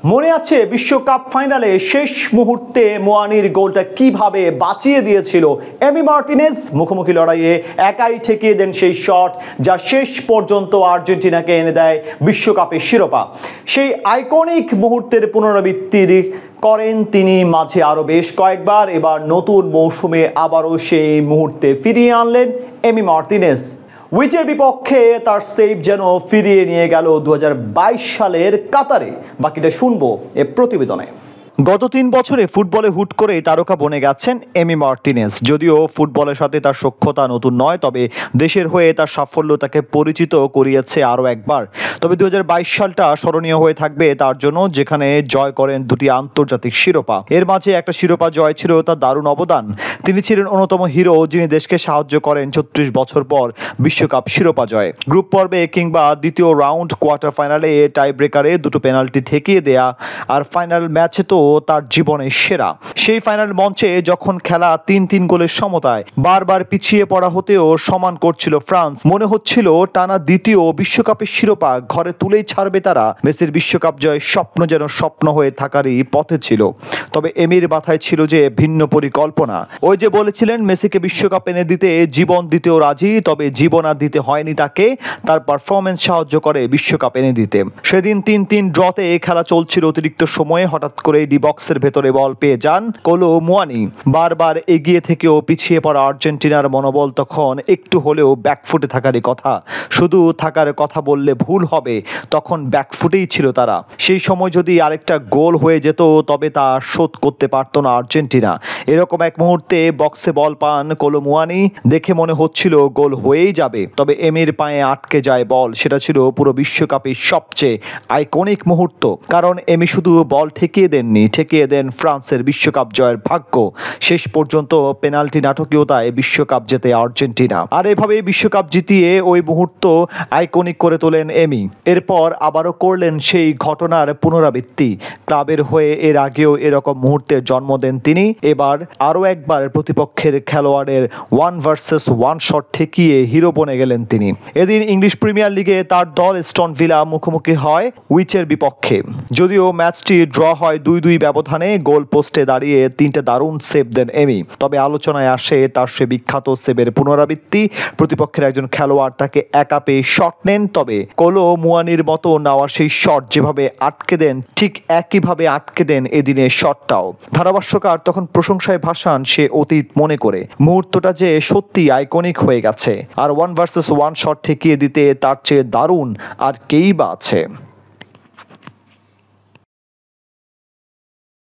মনে আছে বিশ্বকাপ ফাইনালে শেষ মুহূর্তে মুয়ানির গোলটা কিভাবে বাঁচিয়ে দিয়েছিল এমি মার্টিনেজ। মুখোমুখি লড়াইয়ে একাই ঠেকিয়ে দেন সেই শট যা শেষ পর্যন্ত আর্জেন্টিনাকে এনে দেয় বিশ্বকাপের শিরোপা। সেই আইকনিক মুহূর্তের পুনরাবৃত্তি করেন তিনি মাঝে আরও বেশ কয়েকবার। এবার নতুন মৌসুমে আবারও সেই মুহূর্তে ফিরিয়ে আনলেন এমি মার্টিনেজ। উইচের বিপক্ষে তার সেভ যেন ফিরিয়ে নিয়ে গেল 2022 সালের কাতারে। বাকিটা শুনবো এ প্রতিবেদনে। গত 3 বছরে ফুটবলে হুট করে তারকা বনে গেছেন এমি মার্টিনেজ। যদিও ফুটবলের সাথে তার সখ্যতা নতুন নয়, তবে দেশের হয়ে তার সাফল্য তাকে পরিচিত করিয়েছে আরও একবার। তবে 2022 সালটা স্মরণীয় হয়ে থাকবে তার জন্য, যেখানে জয় করেন 2টি আন্তর্জাতিক শিরোপা। এর মাঝে একটা শিরোপা জয় ছিল তার দারুণ অবদান। তিনি ছিলেন অন্যতম হিরো যিনি দেশকে সাহায্য করেন 36 বছর পর বিশ্বকাপ শিরোপা জয়। গ্রুপ পর্বে কিংবা দ্বিতীয় রাউন্ড, কোয়ার্টার ফাইনালে টাই ব্রেকারে 2টো পেনাল্টি ঠেকিয়ে দেয়া, আর ফাইনাল ম্যাচে তো তার জীবনের সেরা। সেই ফাইনাল মঞ্চে যখন খেলা 3-3 গোলের সমতায় বারবার পিছিয়ে পড়া হতেও সমান করছিল ফ্রান্স, মনে হচ্ছিল টানা দ্বিতীয় বিশ্বকাপের শিরোপা ঘরে তুলেই ছাড়বে তারা। মেসির বিশ্বকাপ জয় স্বপ্ন যেন স্বপ্ন হয়ে থাকারই পথে ছিল। তবে এমির মাথায় ছিল যে ভিন্ন পরিকল্পনা। ওই যে বলেছিলেন মেসিকে বিশ্বকাপ এনে দিতে জীবন দিতেও রাজি, তবে জীবন আর দিতে হয়নি তাকে, তার পারফরমেন্স সাহায্য করে বিশ্বকাপ এনে দিতে। সেদিন 3-3 ড্রতে খেলা চলছিল অতিরিক্ত সময়ে হঠাৎ করে বক্সের ভেতরে বল পেয়ে যান কোলো মুয়ানি। বারবার এগিয়ে থেকেও পিছিয়ে পড়া আর্জেন্টিনার মনোবল তখন একটু হলেও ব্যাকফুটে থাকারই কথা। শুধু থাকার কথা বললে ভুল হবে, তখন ব্যাকফুটেই ছিল তারা। সেই সময় যদি আরেকটা গোল হয়ে যেত তবে তা শোধ করতে পারত না আর্জেন্টিনা। এরকম এক মুহূর্তে বক্সে বল পান কোলো মুয়ানি, দেখে মনে হচ্ছিল গোল হয়েই যাবে, তবে এমির পায়ে আটকে যায় বল। সেটা ছিল পুরো বিশ্বকাপের সবচেয়ে আইকনিক মুহূর্ত, কারণ এমি শুধু বল ঠেকিয়ে দেননি, ঠেকিয়ে দেন ফ্রান্সের বিশ্বকাপ জয়ের ভাগ্য। শেষ পর্যন্ত পেনাল্টি নাটকীয়তায় বিশ্বকাপ জেতে আর্জেন্টিনা, আর এভাবে বিশ্বকাপ জিতিয়ে ওই মুহূর্ত আইকনিক করে তোলেন এমি। এরপর আবারও করলেন সেই ঘটনার পুনরাবৃত্তি। ক্লাবের হয়ে এর আগেও এরকম মুহূর্তের জন্ম দেন তিনি। এবার আরও একবার প্রতিপক্ষের খেলোয়াড়ের 1 ভার্সেস 1 শট ঠেকিয়ে হিরো বনে গেলেন তিনি। এদিন ইংলিশ প্রিমিয়ার লিগে তার দল স্টন ভিলা মুখোমুখি হয় উইচের বিপক্ষে। যদিও ম্যাচটি ড্র হয় 2-2 ব্যবধানে। গোল পোস্টে দাঁড়িয়ে 3টে দারুণ সেভ দেন এমি। তবে আলোচনায় আসে তার সে বিখ্যাত সেভের পুনরাবৃত্তি। প্রতিপক্ষের একজন খেলোয়াড় তাকে একা পেয়ে শট নেন, তবে কোলো মুয়ানির মতো নেওয়া সেই শট যেভাবে আটকে দেন, ঠিক একইভাবে আটকে দেন এদিনের শটটাও। ধারাভাষ্যকার তখন প্রশংসায় ভাসান সে অতীত মনে করে। মুহূর্তটা যে সত্যি আইকনিক হয়ে গেছে, আর 1 ভার্সেস 1 শট ঠেকিয়ে দিতে তার চেয়ে দারুণ আর কেই বা আছে।